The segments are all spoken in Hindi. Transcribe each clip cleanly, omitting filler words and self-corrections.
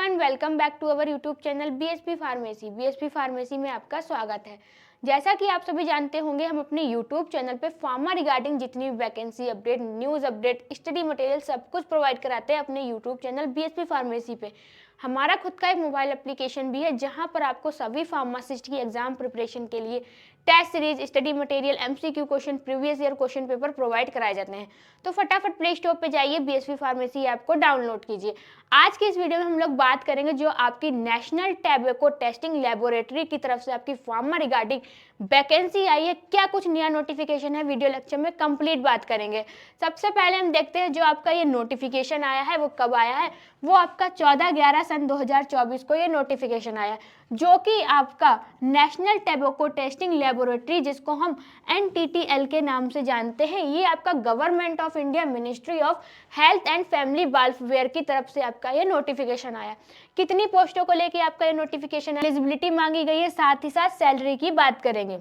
Everyone, welcome back to our YouTube channel BSP pharmacy. BSP pharmacy में आपका स्वागत है। जैसा कि आप सभी जानते होंगे, हम अपने यूट्यूब चैनल पे फार्मा रिगार्डिंग जितनी भी vacancy update, news update, study material सब कुछ प्रोवाइड कराते हैं अपने यूट्यूब चैनल बीएसपी फार्मेसी पे। हमारा खुद का एक मोबाइल एप्लीकेशन भी है जहां पर आपको सभी फार्मासिस्ट की एग्जाम प्रिपरेशन के लिए test series, study material, MCQ question, previous year question paper provide कराए जाते हैं। तो फटाफट प्ले स्टोर पे जाइए, बीएसपी फार्मेसी ऐप को डाउनलोड कीजिए। आज की इस वीडियो में हम लोग बात करेंगे जो आपकी नेशनल टैबेको टेस्टिंग लेबोरेटरी की तरफ से आपकी फार्मा रिगार्डिंग वैकेंसी आई है, क्या कुछ नया नोटिफिकेशन है, वीडियो लेक्चर में कंप्लीट बात करेंगे। सबसे पहले हम देखते हैं जो आपका ये नोटिफिकेशन आया है वो कब आया है। वो आपका 14/11 सन 2024 को ये नोटिफिकेशन आया है, जो कि आपका नेशनल टैबेको टेस्टिंग लेबोरेटरी, जिसको हम NTTL के नाम से जानते हैं, ये आपका government of India, ministry of health and family welfare की तरफ से आपका ये नोटिफिकेशन आया। कितनी पोस्टों को लेके आपका ये नोटिफिकेशन, एलिजिबिलिटी मांगी गई है, साथ ही साथ सैलरी की बात करेंगे।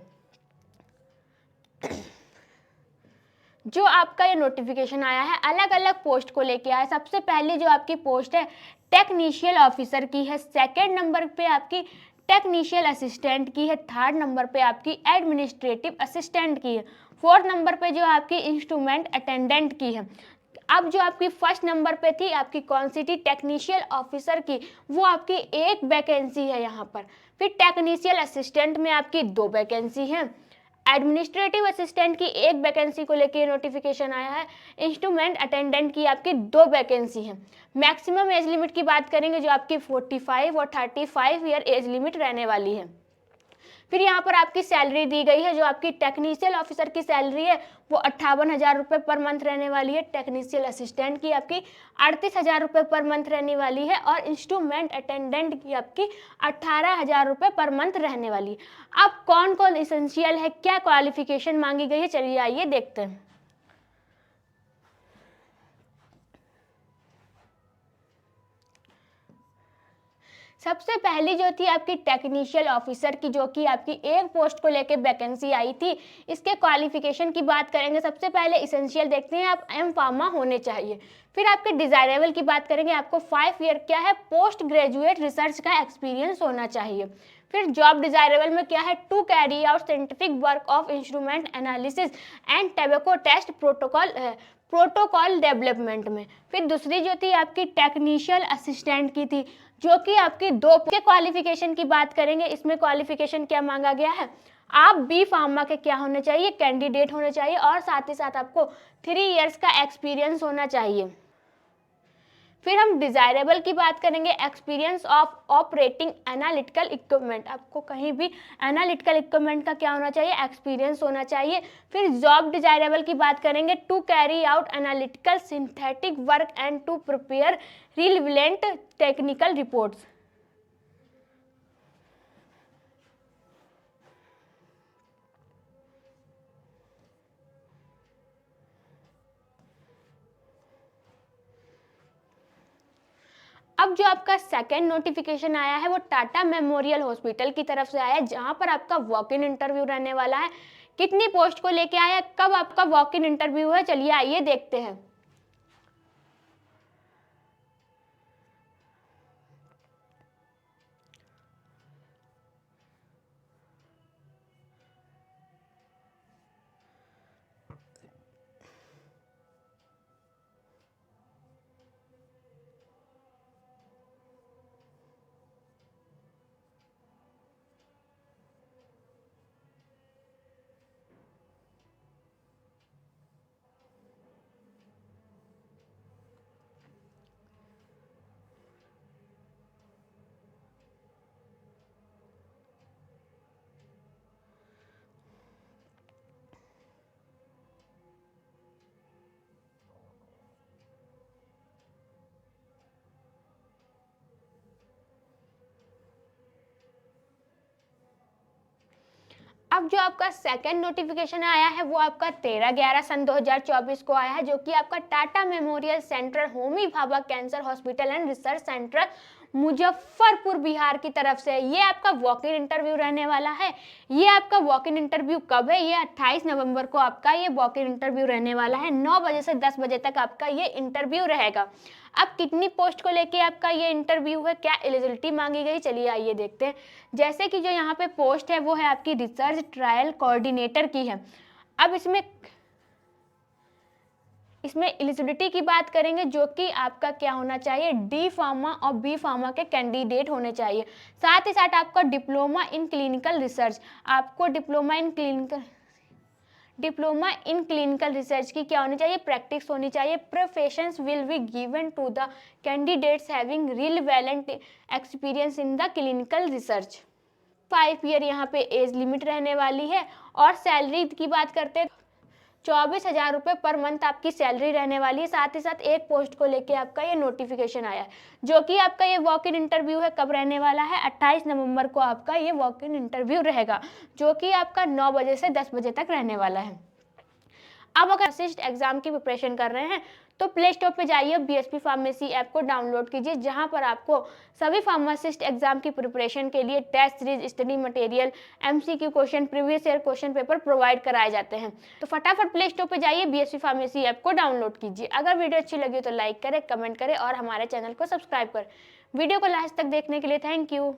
जो आपका ये नोटिफिकेशन आया है अलग अलग पोस्ट को लेके आया है। सबसे पहले जो आपकी पोस्ट है टेक्नीशियल ऑफिसर की है, सेकंड नंबर पे आपकी टेक्नीशियल असिस्टेंट की है, थर्ड नंबर पे आपकी एडमिनिस्ट्रेटिव असिस्टेंट की है, फोर्थ नंबर पे जो आपकी इंस्ट्रूमेंट अटेंडेंट की है। अब जो आपकी फर्स्ट नंबर पे थी आपकी कौन सी थी, टेक्नीशियल ऑफिसर की, वो आपकी एक वैकेंसी है यहाँ पर। फिर टेक्नीशियल असिस्टेंट में आपकी 2 वैकेंसी हैं, एडमिनिस्ट्रेटिव असिस्टेंट की 1 वैकेंसी को लेकर नोटिफिकेशन आया है, इंस्ट्रूमेंट अटेंडेंट की आपकी 2 वैकेंसी हैं। मैक्सिमम एज लिमिट की बात करेंगे जो आपकी 45 और 35 ईयर एज लिमिट रहने वाली है। फिर यहाँ पर आपकी सैलरी दी गई है, जो आपकी टेक्नीशियल ऑफिसर की सैलरी है वो 58,000 रुपये पर मंथ रहने वाली है, टेक्नीशियल असिस्टेंट की आपकी 38,000 रुपये पर मंथ रहने वाली है, और इंस्ट्रूमेंट अटेंडेंट की आपकी 18,000 रुपये पर मंथ रहने वाली है। अब कौन कौन इसेंशियल है, क्या क्वालिफिकेशन मांगी गई है, चलिए आइए देखते हैं। सबसे पहली जो थी आपकी टेक्नीशियल ऑफिसर की, जो कि आपकी एक पोस्ट को लेकर वैकेंसी आई थी, इसके क्वालिफिकेशन की बात करेंगे। सबसे पहले इसेंशियल देखते हैं, आप एम फार्मा होने चाहिए। फिर आपके डिजायरेबल की बात करेंगे, आपको 5 ईयर क्या है, पोस्ट ग्रेजुएट रिसर्च का एक्सपीरियंस होना चाहिए। फिर जॉब डिजायरेबल में क्या है, to carry out scientific work of instrument analysis and tobacco test protocol development में। फिर दूसरी जो थी आपकी टेक्नीशियल असिस्टेंट की थी, जो कि आपकी 2 के क्वालिफिकेशन की बात करेंगे। इसमें क्वालिफिकेशन क्या मांगा गया है, आप बी फार्मा के क्या होने चाहिए, कैंडिडेट होने चाहिए, और साथ ही साथ आपको 3 इयर्स का एक्सपीरियंस होना चाहिए। फिर हम डिजायरेबल की बात करेंगे, experience of operating analytical equipment, आपको कहीं भी एनालिटिकल इक्विपमेंट का क्या होना चाहिए, एक्सपीरियंस होना चाहिए। फिर जॉब डिजायरेबल की बात करेंगे, to carry out analytical synthetic work and to prepare relevant technical reports. अब जो आपका सेकेंड नोटिफिकेशन आया है वो टाटा मेमोरियल हॉस्पिटल की तरफ से आया है, जहां पर आपका वॉक इन इंटरव्यू रहने वाला है। कितनी पोस्ट को लेके आया है, कब आपका वॉक इन इंटरव्यू है, चलिए आइए देखते हैं। अब जो आपका सेकंड नोटिफिकेशन आया है वो आपका 13/11 सन 2024 को आया है, जो कि आपका Tata memorial central Homi Bhabha cancer hospital and research centre Muzaffarpur Bihar की तरफ से। ये आपका वॉक इन इंटरव्यू रहने वाला है। ये आपका वॉक इन इंटरव्यू कब है, ये 28 नवंबर को आपका ये वॉक इन इंटरव्यू रहने वाला है। 9 बजे से 10 बजे तक आपका ये इंटरव्यू रहेगा। अब कितनी पोस्ट को लेके आपका ये इंटरव्यू है, क्या एलिजिबिलिटी मांगी गई, चलिए आइए देखते हैं। जैसे कि जो यहाँ पे पोस्ट है वो है आपकी रिसर्च ट्रायल कोऑर्डिनेटर की है। अब इसमें एलिजिबिलिटी की बात करेंगे, जो कि आपका क्या होना चाहिए, डी फार्मा और बी फार्मा के कैंडिडेट होने चाहिए। साथ ही साथ आपका डिप्लोमा इन क्लिनिकल रिसर्च, आपको डिप्लोमा इन क्लिनिकल रिसर्च की क्या होनी चाहिए, प्रैक्टिस होनी चाहिए। Professions will be given to the candidates having relevant experience in the clinical research. 5 year यहाँ पे एज लिमिट रहने वाली है। और सैलरी की बात करते हैं, 24,000 रुपये पर मंथ आपकी सैलरी रहने वाली है। साथ ही साथ एक पोस्ट को लेके आपका ये नोटिफिकेशन आया है, जो कि आपका ये वॉक इन इंटरव्यू है, कब रहने वाला है, 28 नवंबर को आपका ये वॉक इन इंटरव्यू रहेगा, जो कि आपका 9 बजे से 10 बजे तक रहने वाला है। अब अगर असिस्ट एग्जाम की प्रिपरेशन कर रहे हैं तो प्ले स्टोर पे जाइए, बीएसपी फार्मेसी ऐप को डाउनलोड कीजिए, जहां पर आपको सभी फार्मासिस्ट एग्जाम की प्रिपरेशन के लिए test series, study material, MCQ question, previous year question paper provide कराए जाते हैं। तो फटाफट प्ले स्टोर पे जाइए, बीएसपी फार्मेसी ऐप को डाउनलोड कीजिए। अगर वीडियो अच्छी लगी तो लाइक करें, कमेंट करें और हमारे चैनल को सब्सक्राइब करें। वीडियो को लास्ट तक देखने के लिए थैंक यू।